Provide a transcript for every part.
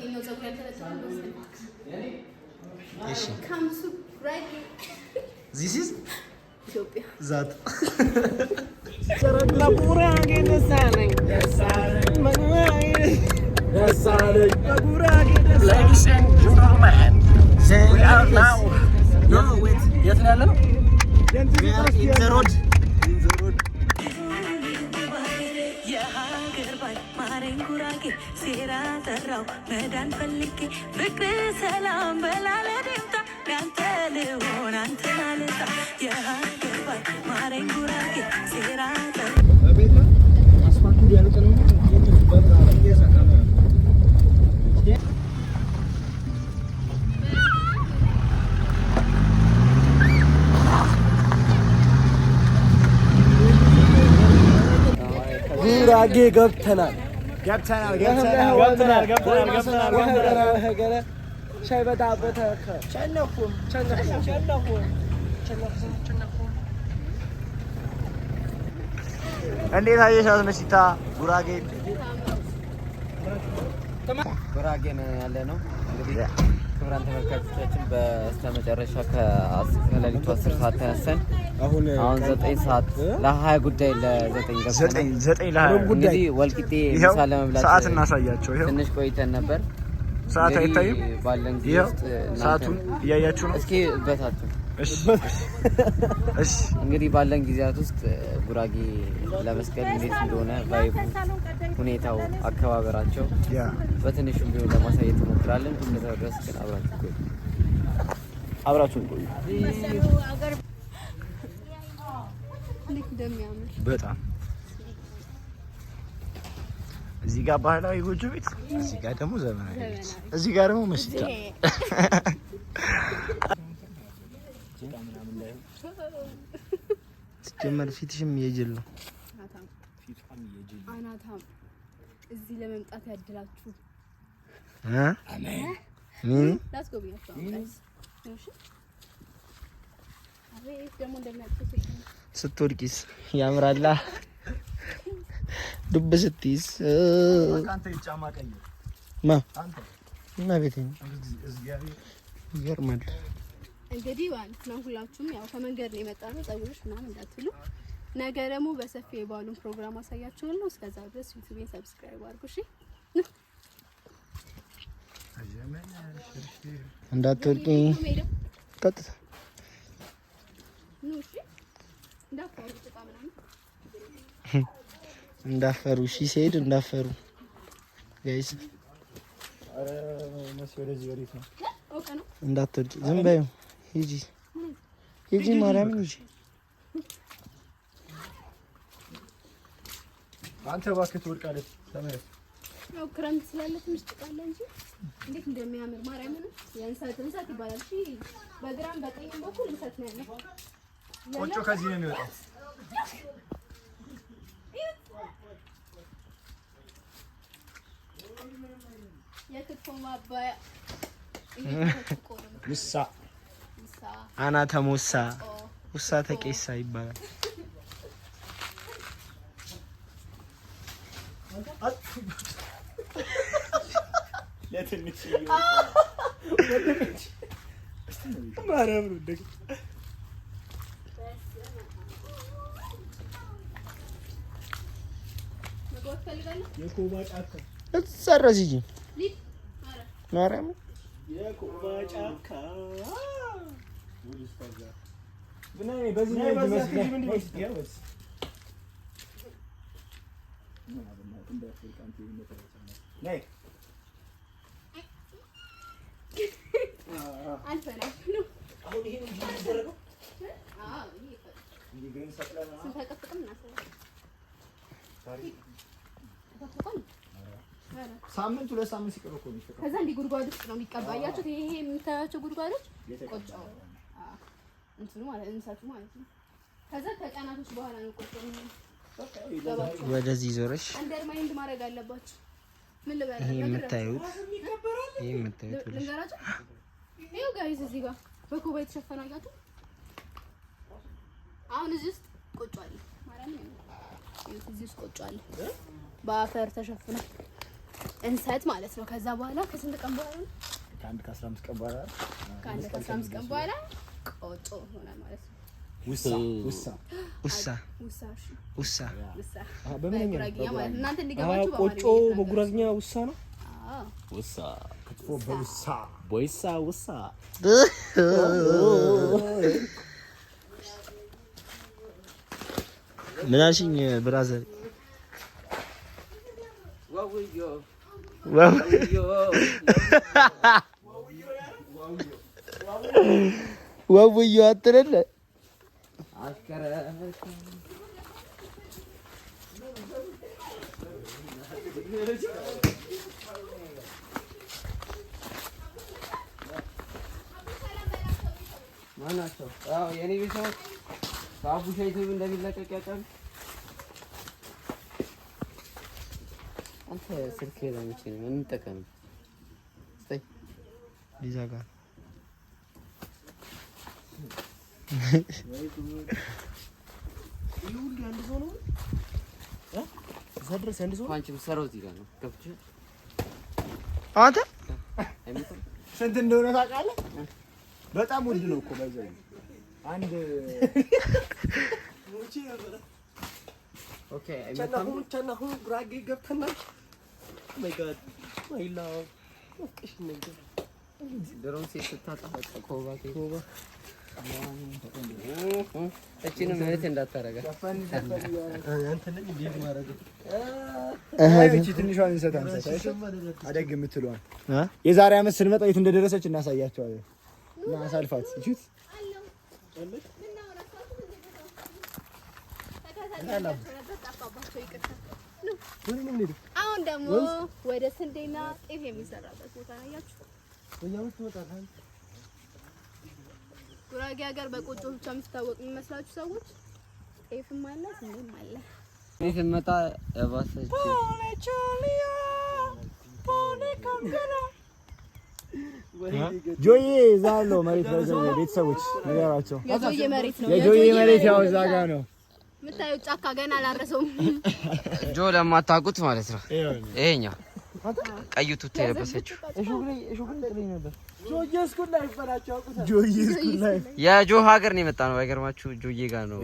ይሄኛው ጸጉር ያልተለጠፈ እሺ ካምሱ ራይት this is ኢትዮጵያ ዛት ለጉራጌ ደሳለኝ ደሳለኝ ለጉራጌ Ladies and gentlemen, we are now. No, wait. የት ነው ያለነው? we are in the road. የሀገር ባይ ማረኝ ጉራጌ ሴራ ጠራው መዳን ፈልጌ ፍቅር ሰላም በላለ ደምታ ያንተ ልሆን አንተን አልጣ የሀገር ባይ ማረኝ ጉራጌ ሴራ ጠራው ጉራጌ ገብተናል ሻይ በዳቦ ቸነኩም እንዴት አየሻት መሲታ? ጉራጌ ነው ያለነው። እንግዲህ ክቡራን ተመልካቾቻችን በስተመጨረሻ ከሌሊቱ 10 ሰዓት ተነስተን አሁን 9 ሰዓት ለ20 ጉዳይ ለ9 ገብተናል። 9 ለ20 እንግዲህ ወልቂጤ ምሳ ለመብላት ሰዓት እናሳያቸው። ይሄው ትንሽ ቆይተን ነበር። ሰዓት አይታይም። ባለን ጊዜ ውስጥ ሰዓቱን እያያችሁ ነው። እስኪ በታቱ እሺ እሺ። እንግዲህ ባለን ጊዜያት ውስጥ ጉራጌ ለመስቀል እንዴት እንደሆነ ቫይቡ፣ ሁኔታው፣ አከባበራቸው በትንሹም ቢሆን ለማሳየት እንሞክራለን። እስከዛው ድረስ ግን አብራችሁ ቆዩ። በጣም እዚህ ጋር ባህላዊ ጎጆ ቤት፣ እዚህ ጋር ደግሞ ዘመናዊ ቤት፣ እዚህ ጋር ደግሞ መስጂድ። ጀመር ፊትሽም የጅል ነው። አናታም እዚህ ለመምጣት ያድላችሁ። አሜን። ላስጎብኛችሁ። እሺ አቤት ደግሞ ስትወድቂስ ያምራላ። ዱብ ስትይዝ ካንተ ይጫማ ቀኝ እና ቤቴ ይገርማል። እንግዲህ ማለት ነው ሁላችሁም ያው ከመንገድ ነው የመጣነው። ጸጉርሽ ምናምን እንዳትሉ። ነገ ደግሞ በሰፊ የባሉን ፕሮግራም አሳያችኋለሁ። እስከዛ ድረስ ዩቲዩብን ሰብስክራይብ አድርጉ። እሺ እንዳትወድቂ ቀጥታ እንዳፈሩ እሺ። ሲሄድ እንዳፈሩ ጋይስ። አረ መስ ወደዚህ ወዴት ነው? እንዳትወድቂ ዝም በይው። ሂጂ ማርያም ሂጂ። አንተ እባክህ ትወድቃለህ። ተመለስ። ያው ክረምት ስላለ ትንሽ ጭቃለ እንጂ እንዴት እንደሚያምር ማርያም ነው። እንሰት ይባላል። እሺ በግራም በቀኝም በኩል እንሰት ነው ያለው። ቆጮ ከዚህ ነው የሚወጣው። የክትፎ ማባያ ሙሳ አናተ ሙሳ ውሳ ተቄሳ ይባላል። ለትንሽ ማርያም ነው ደግ የኮባ ጫካ እሰረዝ ይጂ ማርያም የኮባ ጫካ ብናይ በዚህ ነው በዚህ ነይ አልፈናል ነው አሁን ይሄን እንጂ የሚደረገው ይሄ ግን ሰቅለና ተቀጥቀም ሳምንት 2 ሳምንት ሲቀር እኮ ነው። ከዛ እንዲህ ጉድጓድ ውስጥ ነው የሚቀባያቸው። ይሄ የምታያቸው ጉድጓዶች ቆጫው እንትኑ ማለት እንሰቱ ማለት ነው። ከዛ ከቀናቶች በኋላ ነው ቆጫው ወደዚህ ዞረሽ አንደርማይንድ ማድረግ አለባችሁ። ምን ልበል? ይሄ የምታዩት ልንገራችሁ። ይኸው ጋይስ እዚህ ጋር በኮባ የተሸፈነ አያችሁ። አሁን እዚህ ውስጥ ቆጮ አለ ማለት ነው። እዚህ ውስጥ ቆጮ አለ በአፈር ተሸፍኖ እንሰት ማለት ነው። ከዛ በኋላ ከስንት ቀን በኋላ ነው? ከአንድ ከ15 ቀን በኋላ ከአንድ ከ15 ቀን በኋላ ቆጮ ሆነ ማለት ነው። ውሳ በምንኛ ማለት እናንተ እንዲገባችሁ ቆጮ በጉራዝኛ ውሳ ነው። ውሳ ክትፎ በውሳ ቦይሳ ውሳ ምን አልሽኝ ብራዘር? ዋውዮ አትረለ ማናቸው? አዎ የኔ ቤተሰቦች ከአቡሻ ዩቲዩብ እንደሚለቀቅ ያውቃሉ። አንተ ስልክ ለምቼ ነው የምንጠቀመው? ስታይ ሊዛጋ ይሁን አንድ ሰው ነው ዘድረስ አንድ ሰው አንቺ ምሰራው እዚህ ጋር ነው ከፍቼ አንተ ስንት እንደሆነ ታውቃለህ? በጣም ውድ ነው እኮ ባይዘው አንድ ኦኬ ቻናሁ ጉራጌ ገብተናል። ማይ ጋድ ማይ ላቭ ወቅሽ ነገር ድሮን ሲታጣ ኮባ እቺን ማለት እንዳታረጋ አንተ ነኝ እንዴት ማረግ እቺ ትንሿን እንሰታን አደግ የምትለዋን የዛሬ አመት ስንመጣ የት እንደደረሰች እናሳያቸዋለን። እና አሳልፋት እቺት አሁን ደግሞ ወደ ስንዴና ጤፍ የሚሰራበት ቦታ ነው። ያያችሁ ወያውት ወጣታል። ጉራጌ ሀገር በቆጮ ብቻ የምትታወቅ የሚመስላችሁ ሰዎች ጤፍም አለ ስንዴም አለ። እኔ ስመጣ እባሰች ጆዬ ዛሎ መሬት በዘው ቤተሰቦች ንገራቸው። የጆዬ መሬት ነው። የጆዬ መሬት ያው እዛ ጋር ነው የምታዩት ጫካ ገና አላረሰውም። ጆ ለማታውቁት ማለት ነው። ይሄኛው ቀዩ ቱታ የለበሰችው የጆ ሀገር ነው የመጣ ነው። ባይገርማችሁ ጆዬ ጋር ነው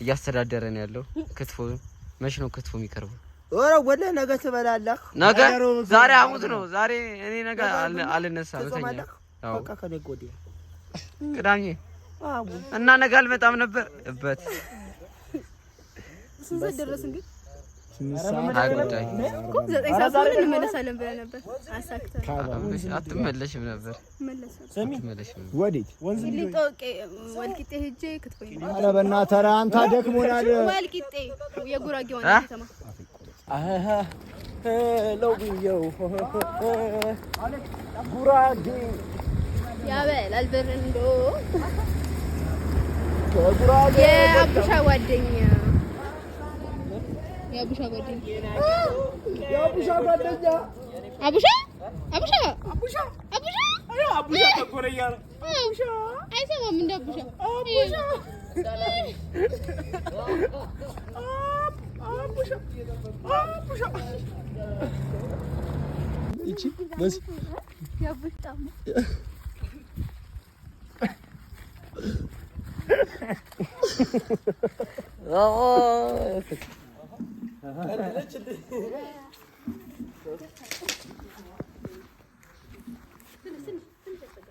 እያስተዳደረን ያለው። ክትፎ መች ነው ክትፎ የሚቀርበው? ኦረ ወለ ነገ ትበላለህ። ነገ ዛሬ ሐሙስ ነው። ዛሬ እኔ ነገ አልነሳም። አዎ ቅዳሜ እና ነገ አልመጣም ነበር እበት ስንት ደረስን ግን? አጉዳይ እኮ 9 ሰዓት ላይ እንመለሳለን ብለን ነበር። አሳክተን አትመለሽም ነበር። መለሳለን። ወዴት ሊጦቄ ወልቂጤ ሄጄ ክትፎ ይመጣል። ኧረ በእናትህ ኧረ አንተ ደክሞናል። ወልቂጤ የጉራጌ ዋና ከተማ ለውብየው ጉራጌ ያበላል በረንዶ ጉራጌ የአቡሻ ጓደኛ የአቡሻ ተቆረያ ነው። አይሰማም እንደ አቡሻ እቺ በስ ያቡሻ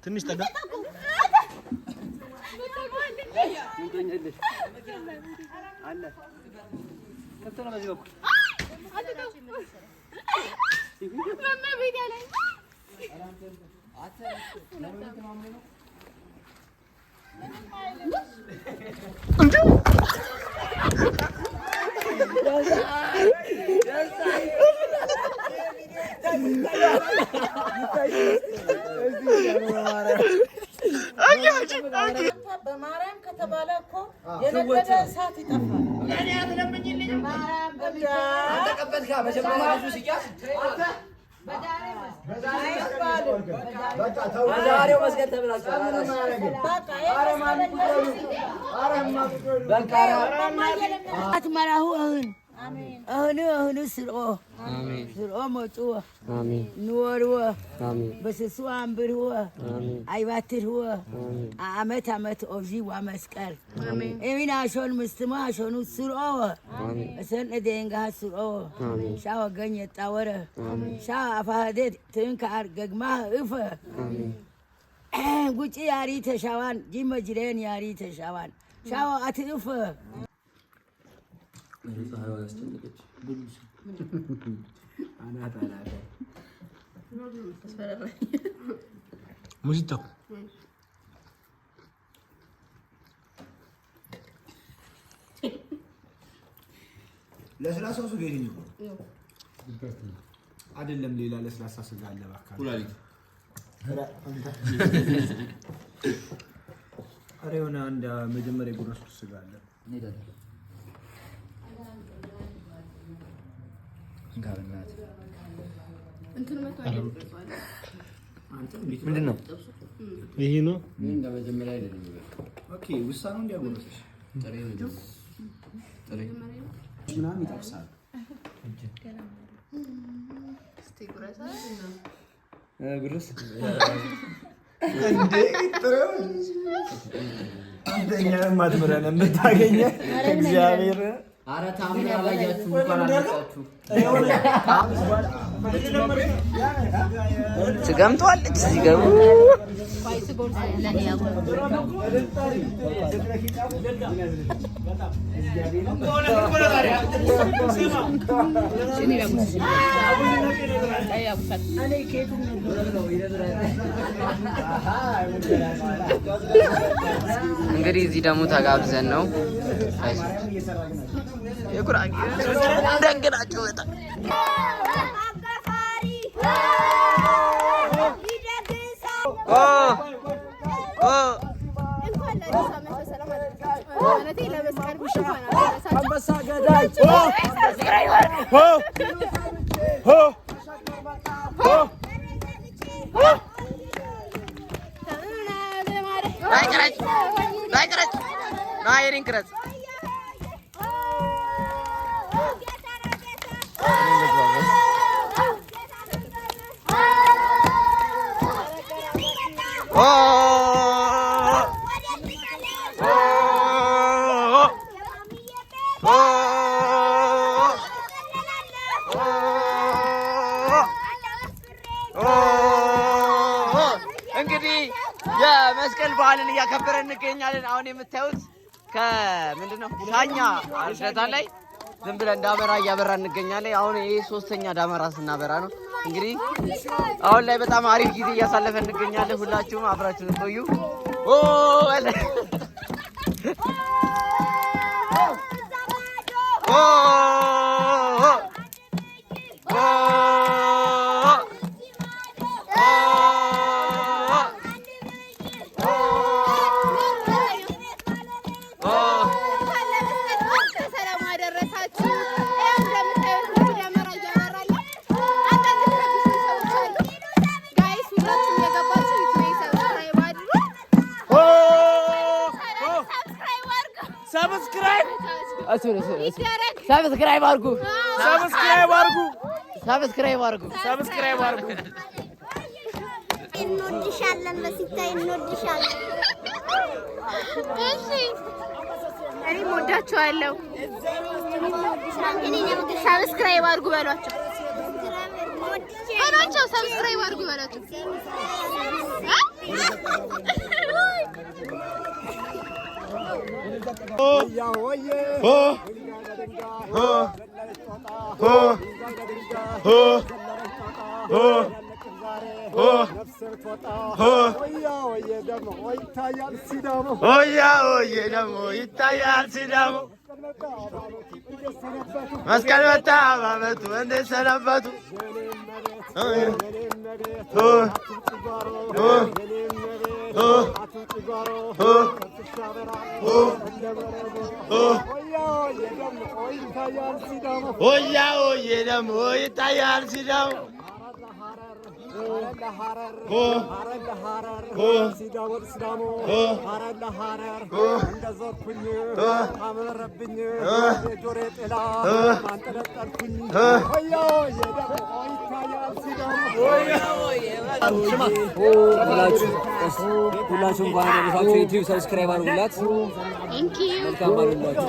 ትንሽ ጠጋ በማርያም ከተባለ እኮ የነገደ እሳት ይጠፋል። እኔ አትለምኝልኝ ማርያም ተቀበልካ መጀመሪያ ልጁ ሲያስ በዛሬው መስገድ ተብላችኋል። በቃ አትመራሁ አሁን أهنو سرقو سرقو موتو نورو بسسو أمبرو أيواترو عمت أوجي ومسكر إمين عشان مستمع عشان سرقو أسن ندينغها سرقو شاو غني تاورة شاو أفهدت تنكر جماعة إفا قلت ياري تشاوان جيم جيران ياري تشاوان شاو أتلفه ሙዚቃ ለስላሳው ስጋ ይሄኛው አይደለም ሌላ ለስላሳ ስጋ አለ ባካ ኩላሊት አረ የሆነ አንድ መጀመሪያ ጉረስ ስጋ አለ ጋርናት እንትን መጣለ ምንድን ነው ይሄ ነው እንደ መጀመሪያ አይደለም ኦኬ ውሳኔው እንዲያጎረስሽ ጥሬ ነው ጥሬ ምናምን ይጣፍሳል እስቲ ጉረሳ ጉረስ እንዴ ጥሬው አንተኛ ማትመረነ የምታገኘ እግዚአብሔር አረ ታምና ያያችሁ እንኳን አላጣችሁ ትገምቷለች ሲገቡ ፋይስ ቦርሳ ለኔ ያው እንግዲህ እዚህ ደግሞ ተጋብዘን ነው የቁራጌ ደንገናቸው በጣም እንግዲህ የመስቀል በዓልን እያከበረን እንገኛለን። አሁን የምታዩት ከምንድነው ሻኛ አርሸታ ላይ ዝም ብለን ዳመራ እያበራ እንገኛለን። አሁን ይሄ ሶስተኛ ዳመራ ስናበራ ነው። እንግዲህ አሁን ላይ በጣም አሪፍ ጊዜ እያሳለፈን እንገኛለን። ሁላችሁም አብራችሁን ቆዩ። ሰብስክራይብ አድርጉ። እንወድሻለን በሲታይ እንወድሻለን። እሺ እኔም ወዳችኋለሁ። ሰብስክራይብ አድርጉ በሏቸው። ሰብስክራይብ አድርጉ በሏቸው። ይታያል ሲዳሞ መስቀል መጣ በዓመቱ እንዴት ሰነበቱ ሆያ ሆዬ ደግሞ ይታያል ሲዳሞ ሁላችሁም እንኳን አደረሳችሁ። ዩቲዩብ ሰብስክራይብ አድርጉላት። መልካም አድርጉላችሁ።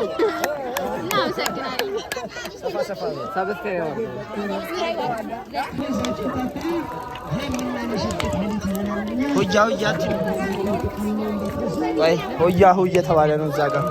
ሆያ ሆያችን ወይ ሆያ ሆይ እየተባለ ነው እዛ ጋር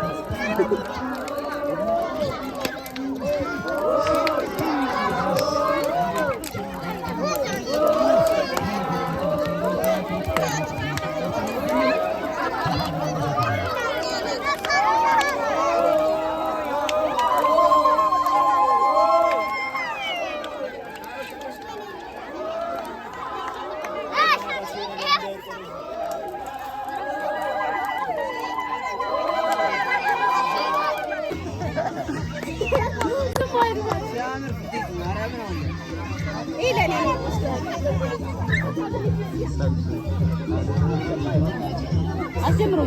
አስጀምሮ